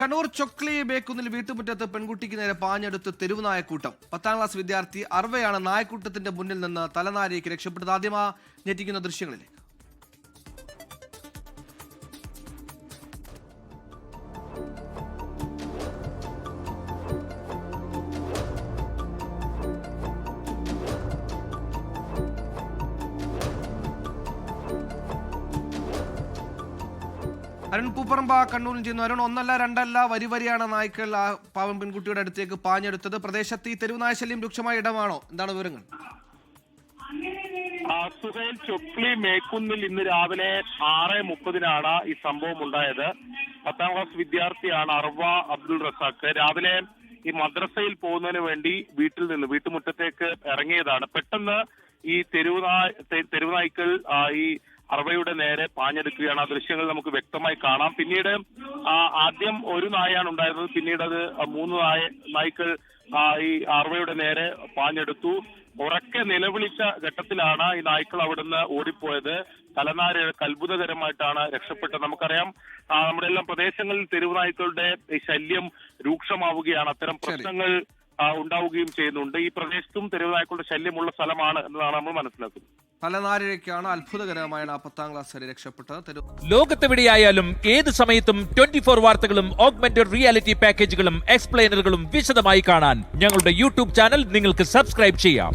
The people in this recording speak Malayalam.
കണ്ണൂർ ചൊക്ലി ബേക്കുന്നിൽ വീട്ടുമുറ്റത്ത് പെൺകുട്ടിക്ക് നേരെ പാഞ്ഞെടുത്ത് തെരുവ് നായക്കൂട്ടം. 10ാം ക്ലാസ് വിദ്യാർത്ഥി അർവയാണ് നായക്കൂട്ടത്തിന്റെ മുന്നിൽ നിന്ന് തലനാരിഴയ്ക്ക് രക്ഷപ്പെട്ടത്. ആദ്യമാ ഞെട്ടിക്കുന്ന ദൃശ്യങ്ങളിലേക്ക്. അരുൺ പൂപ്പറമ്പ കണ്ണൂരിൽ ചെയ്യുന്നു. അരുൺ, ഒന്നല്ല രണ്ടല്ല വരിയാണ് നായ്ക്കൾ ആ പാവം പെൺകുട്ടിയുടെ അടുത്തേക്ക് പാഞ്ഞെടുത്തത്. പ്രദേശത്ത് ഈ തെരുവുനായ ശല്യം രൂക്ഷമായ ഇടമാണോ? എന്താണ് വിവരങ്ങൾ? സുഹൈൽ, ചൊക്ലി മേക്കുന്നിൽ ഇന്ന് രാവിലെ 6:30 ഈ സംഭവം ഉണ്ടായത്. 10ാം ക്ലാസ് വിദ്യാർത്ഥിയാണ് അർവ അബ്ദുൾ റസാഖ്. രാവിലെ ഈ മദ്രസയിൽ പോകുന്നതിന് വേണ്ടി വീട്ടുമുറ്റത്തേക്ക് ഇറങ്ങിയതാണ്. പെട്ടെന്ന് ഈ തെരുവുനായ്ക്കൾ ഈ അർവയുടെ നേരെ പാഞ്ഞെടുക്കുകയാണ്. ആ ദൃശ്യങ്ങൾ നമുക്ക് വ്യക്തമായി കാണാം. പിന്നീട് ആദ്യം ഒരു നായയാണ് ഉണ്ടായിരുന്നത്, പിന്നീട് അത് 3 നായ്ക്കൾ ഈ അർവയുടെ നേരെ പാഞ്ഞെടുത്തു. ഉറക്കെ നിലവിളിച്ച ഘട്ടത്തിലാണ് ഈ നായ്ക്കൾ അവിടുന്ന് ഓടിപ്പോയത്. തലനാരിഴക്ക് അത്ഭുതകരമായിട്ടാണ് രക്ഷപ്പെട്ടത്. നമുക്കറിയാം, നമ്മുടെ എല്ലാം പ്രദേശങ്ങളിൽ തെരുവുനായ്ക്കളുടെ ശല്യം രൂക്ഷമാവുകയാണ്. അത്തരം പ്രശ്നങ്ങൾ ഉണ്ടാവുകയും ചെയ്യുന്നുണ്ട്. ഈ പ്രദേശത്തും തെരുവുനായ്ക്കളുടെ ശല്യമുള്ള സ്ഥലമാണ് എന്നതാണ് നമ്മൾ മനസ്സിലാക്കുന്നത്. തലനാരിഴയ്ക്കാണ് അത്ഭുതകരമായാണ് 10ാം ക്ലാസ് വരെ രക്ഷപ്പെട്ടത്. ലോകത്തെവിടെയായാലും ഏത് സമയത്തും 24 വാർത്തകളും ഓഗ്മെന്റഡ് റിയാലിറ്റി പാക്കേജുകളും എക്സ്പ്ലെയിനറുകളും വിശദമായി കാണാൻ ഞങ്ങളുടെ യൂട്യൂബ് ചാനൽ നിങ്ങൾക്ക് സബ്സ്ക്രൈബ് ചെയ്യാം.